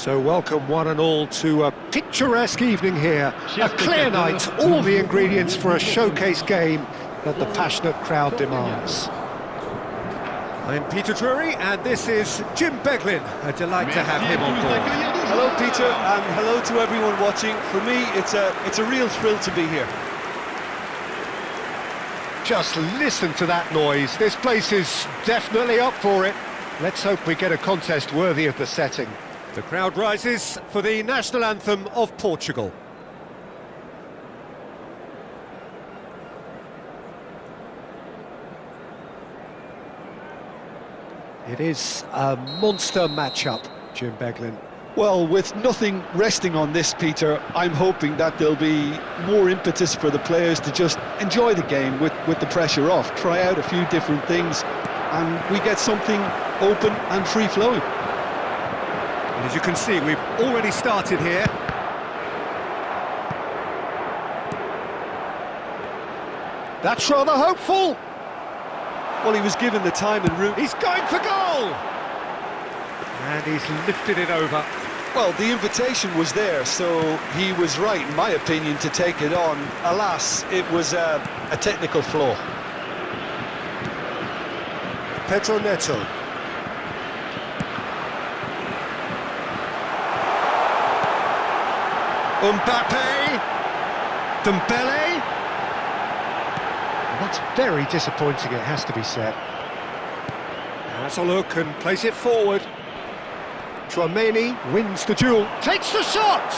So welcome one and all to a picturesque evening here. A clear night, all the ingredients for a showcase game that the passionate crowd demands. I'm Peter Drury and this is Jim Beglin. A delight to have him on board. Hello Peter, and hello to everyone watching. For me, it's a real thrill to be here. Just listen to that noise. This place is definitely up for it. Let's hope we get a contest worthy of the setting. The crowd rises for the national anthem of Portugal. It is a monster matchup, Jim Beglin. Well, with nothing resting on this, Peter, I'm hoping that there'll be more impetus for the players to just enjoy the game with the pressure off, try out a few different things, and we get something open and free-flowing. And as you can see, we've already started here. That's rather hopeful. Well, he was given the time and route. He's going for goal! And he's lifted it over. Well, the invitation was there, so he was right, in my opinion, to take it on. Alas, it was a technical flaw. Pedro Neto. Mbappe, Dembele. That's very disappointing, it has to be said. Has a look and plays it forward. Tchouaméni wins the duel, takes the shot!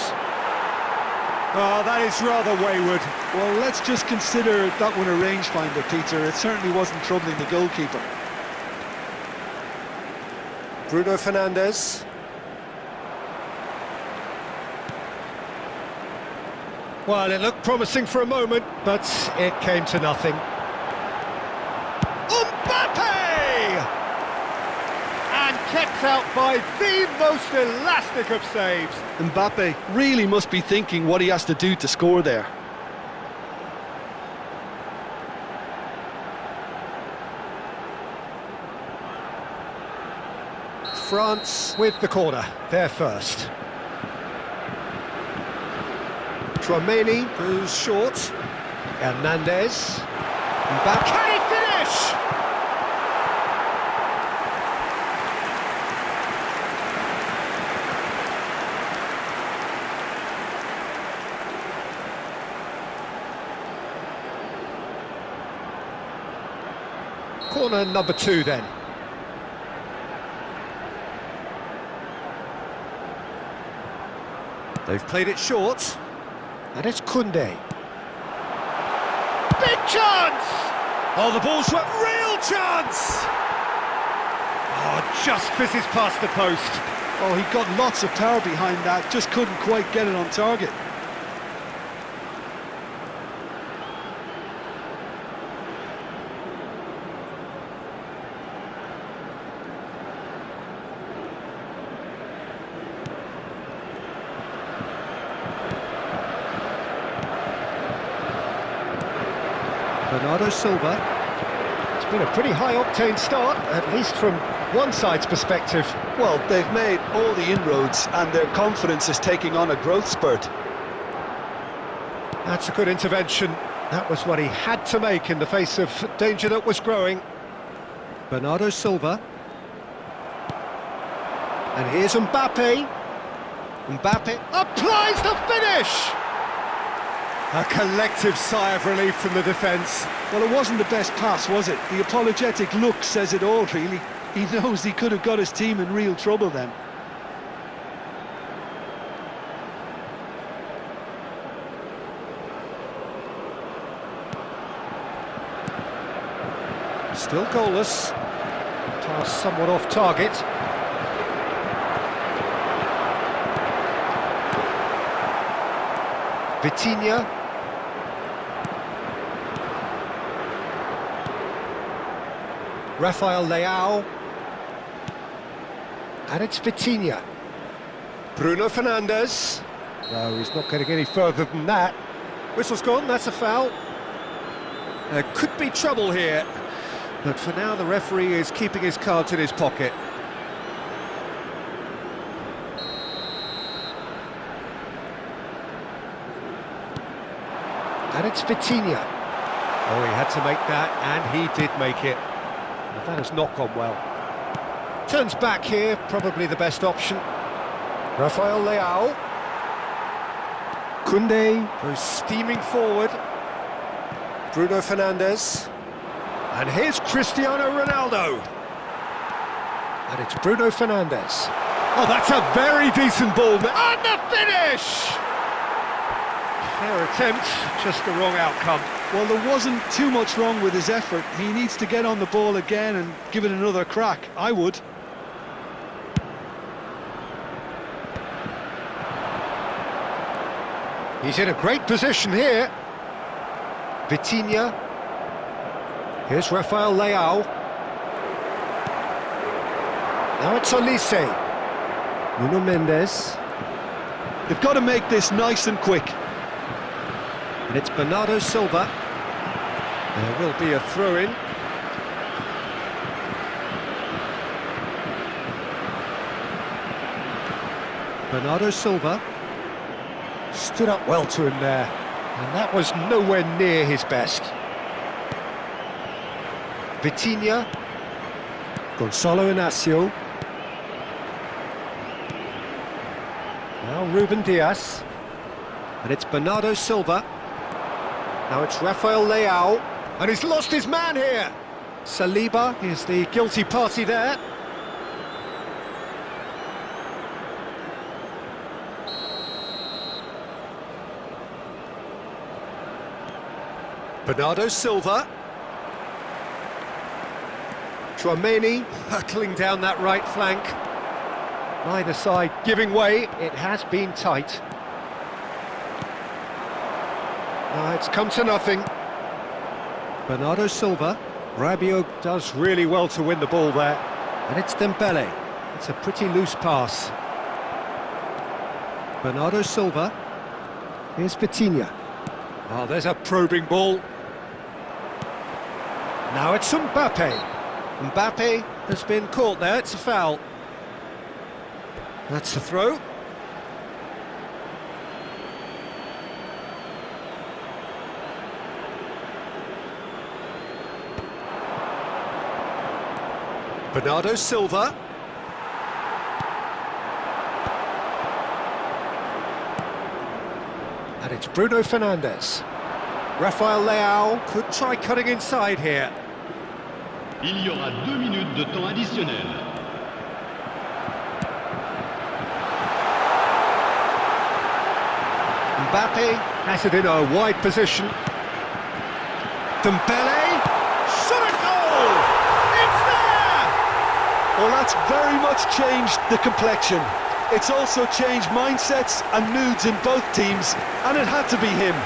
Oh, that is rather wayward. Well, let's just consider that one a rangefinder, Peter. It certainly wasn't troubling the goalkeeper. Bruno Fernandes. Well, it looked promising for a moment, but it came to nothing. Mbappe! And kept out by the most elastic of saves. Mbappe really must be thinking what he has to do to score there. France with the corner, there first. Tchouaméni goes short. Hernandez. Mbappe. Can he finish? Corner number 2 then. They've played it short. And it's Koundé. Big chance! Oh, the ball's a real chance! Oh, just fizzes past the post. Oh, he got lots of power behind that, just couldn't quite get it on target. Bernardo Silva. It's been a pretty high-octane start, at least from one side's perspective. Well, they've made all the inroads and their confidence is taking on a growth spurt. That's a good intervention. That was what he had to make in the face of danger that was growing. Bernardo Silva. And here's Mbappe. Mbappe applies the finish! A collective sigh of relief from the defence. Well, it wasn't the best pass, was it? The apologetic look says it all, really. He knows he could have got his team in real trouble then. Still goalless. Pass somewhat off target. Vitinha. Rafael Leao. And it's Vitinha. Bruno Fernandes. No, he's not going to get any further than that. Whistle's gone, that's a foul. There could be trouble here. But for now, the referee is keeping his cards in his pocket. And it's Vitinha. Oh, he had to make that, and he did make it. Well, that has not gone well. Turns back here, probably the best option. Rafael Leao. Koundé goes steaming forward. Bruno Fernandes. And here's Cristiano Ronaldo. And it's Bruno Fernandes. Oh, that's a very decent ball. And the finish! Fair attempt, just the wrong outcome. Well, there wasn't too much wrong with his effort. He needs to get on the ball again and give it another crack. I would. He's in a great position here. Vitinha. Here's Rafael Leao. Now it's Olise. Nuno Mendes. They've got to make this nice and quick. And it's Bernardo Silva. There will be a throw-in. Bernardo Silva stood up well to him there, and that was nowhere near his best. Vitinha. Gonzalo Inacio. Now Ruben Dias. And it's Bernardo Silva. Now it's Rafael Leao. And he's lost his man here. Saliba is the guilty party there. Bernardo Silva. Tchouaméni hurtling down that right flank. Neither side giving way. It has been tight. Now it's come to nothing. Bernardo Silva. Rabiot does really well to win the ball there. And it's Dembele. It's a pretty loose pass. Bernardo Silva. Here's Vitinha. Oh, there's a probing ball. Now it's Mbappe. Mbappe has been caught there, it's a foul. That's the throw. Bernardo Silva. And it's Bruno Fernandes. Rafael Leao could try cutting inside here. Il y aura 2 minutes de temps additionnel. Mbappe has it in a wide position. Dembele, shot a goal! It's there! Well, that's very much changed the complexion. It's also changed mindsets and moods in both teams, and it had to be him.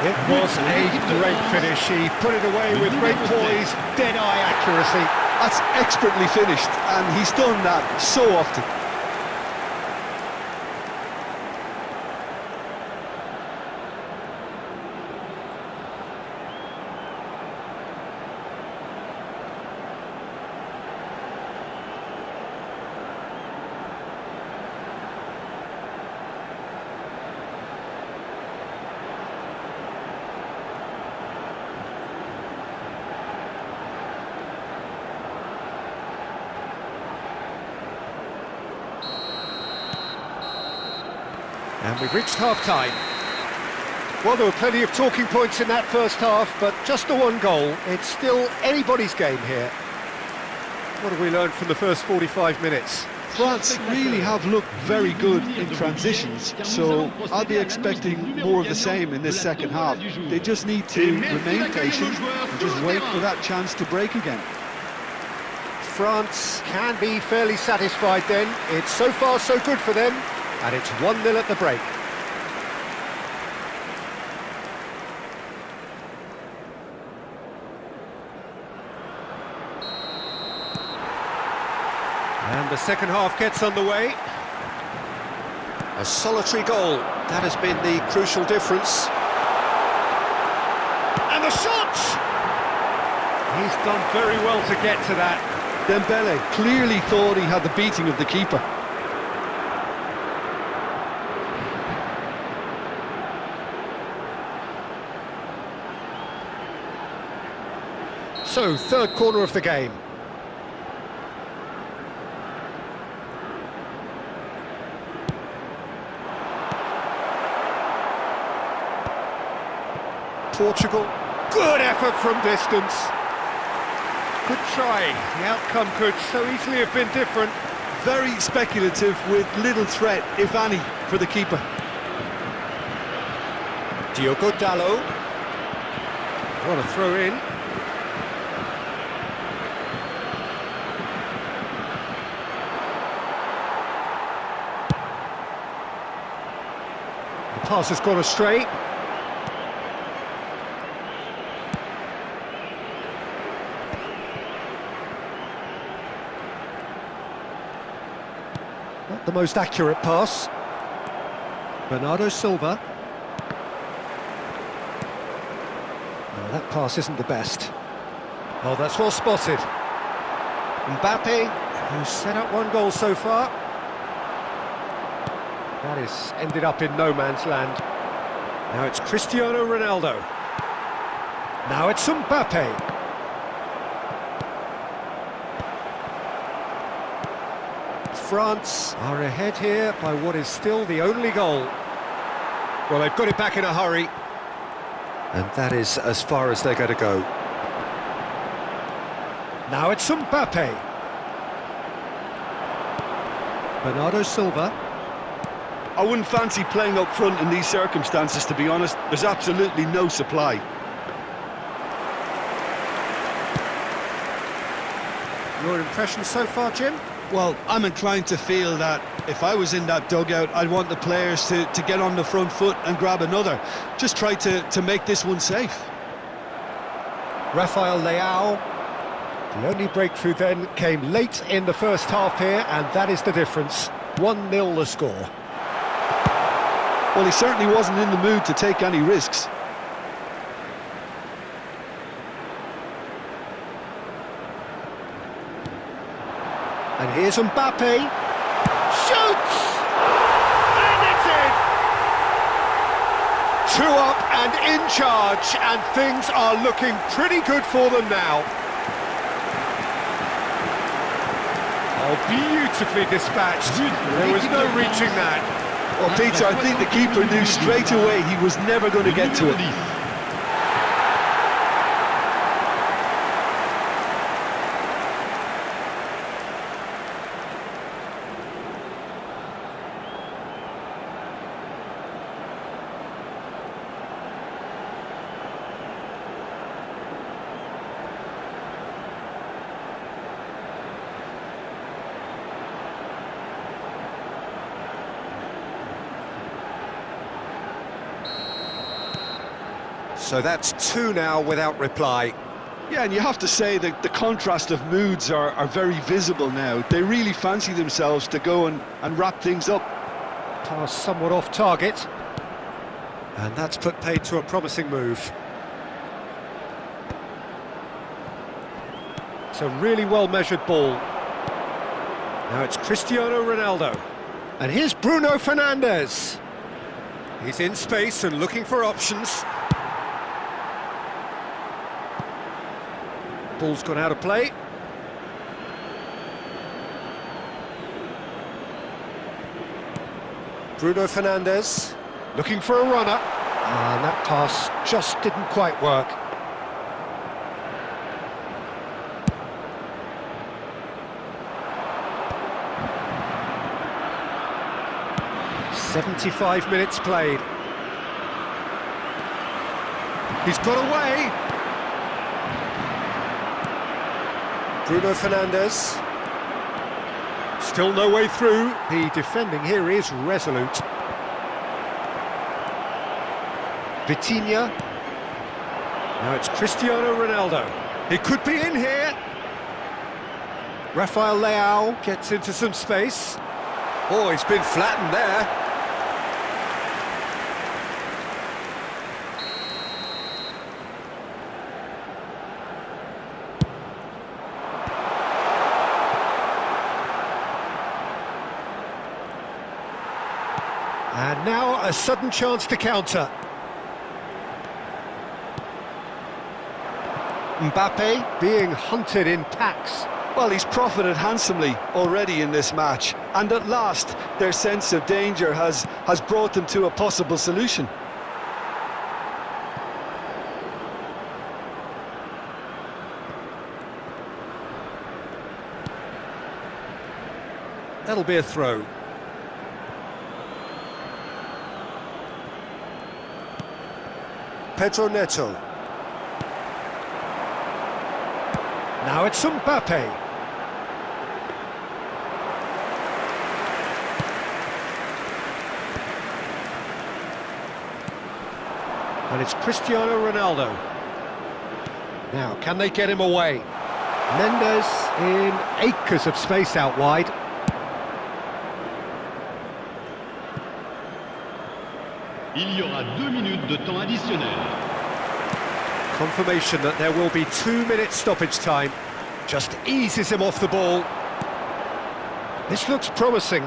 It was a great finish. He put it away with great poise, dead-eye accuracy. That's expertly finished, and he's done that so often. And we've reached half-time. Well, there were plenty of talking points in that first half, but just the one goal. It's still anybody's game here. What have we learned from the first 45 minutes? France really have looked very good in transitions, so I'll be expecting more of the same in this second half. They just need to remain patient and just wait for that chance to break again. France can be fairly satisfied then. It's so far so good for them, and it's 1-0 at the break. And the second half gets underway. A solitary goal, that has been the crucial difference. And the shot! He's done very well to get to that. Dembele clearly thought he had the beating of the keeper. So, third corner of the game. Portugal, good effort from distance. Good try, the outcome could so easily have been different. Very speculative with little threat, if any, for the keeper. Diogo Dalot. What a throw in. The pass has gone astray. Not the most accurate pass. Bernardo Silva. No, that pass isn't the best. Oh, that's well spotted. Mbappe, who's set up one goal so far. That is ended up in no man's land. Now it's Cristiano Ronaldo. Now it's Mbappe. France are ahead here by what is still the only goal. Well, they've got it back in a hurry. And that is as far as they're going to go. Now it's Mbappe. Bernardo Silva. I wouldn't fancy playing up front in these circumstances, to be honest. There's absolutely no supply. Your impression so far, Jim? Well, I'm inclined to feel that if I was in that dugout, I'd want the players to get on the front foot and grab another. Just try to make this one safe. Rafael Leao. The only breakthrough then came late in the first half here, and that is the difference. 1-0 the score. Well, he certainly wasn't in the mood to take any risks. And here's Mbappe. Shoots! And it's in! 2 up and in charge, and things are looking pretty good for them now. Oh, beautifully dispatched. There was no reaching that. Well, Peter, I think the keeper knew straight away he was never going to get to it. So that's 2 now without reply. Yeah, and you have to say that the contrast of moods are very visible now. They really fancy themselves to go and wrap things up. Pass somewhat off target. And that's put paid to a promising move. It's a really well-measured ball. Now it's Cristiano Ronaldo. And here's Bruno Fernandes. He's in space and looking for options. Ball's gone out of play. Bruno Fernandes looking for a runner. And that pass just didn't quite work. "75 minutes played. He's got away. Bruno Fernandes. Still no way through. The defending here is resolute. Vitinha. Now it's Cristiano Ronaldo. He could be in here. Rafael Leao gets into some space. Oh, he's been flattened there. And now a sudden chance to counter. Mbappe being hunted in packs. Well, he's profited handsomely already in this match, and at last their sense of danger has brought them to a possible solution. That'll be a throw. Pedro Neto. Now it's Mbappe. And it's Cristiano Ronaldo. Now, can they get him away? Mendes in acres of space out wide. Il y aura 2 minutes de temps additionnel. Confirmation that there will be 2 minutes stoppage time. Just eases him off the ball. This looks promising.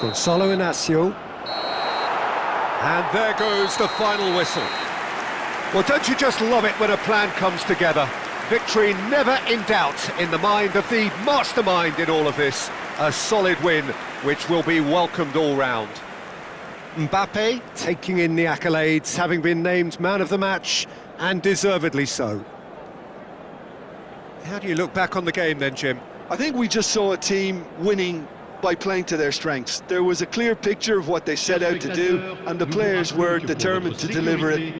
Gonzalo Inacio. And there goes the final whistle. Well, don't you just love it when a plan comes together? Victory never in doubt in the mind of the mastermind in all of this. A solid win, which will be welcomed all round. Mbappe taking in the accolades, having been named man of the match, and deservedly so. How do you look back on the game then, Jim? I think we just saw a team winning by playing to their strengths. There was a clear picture of what they set out to do, and the players were determined to deliver it.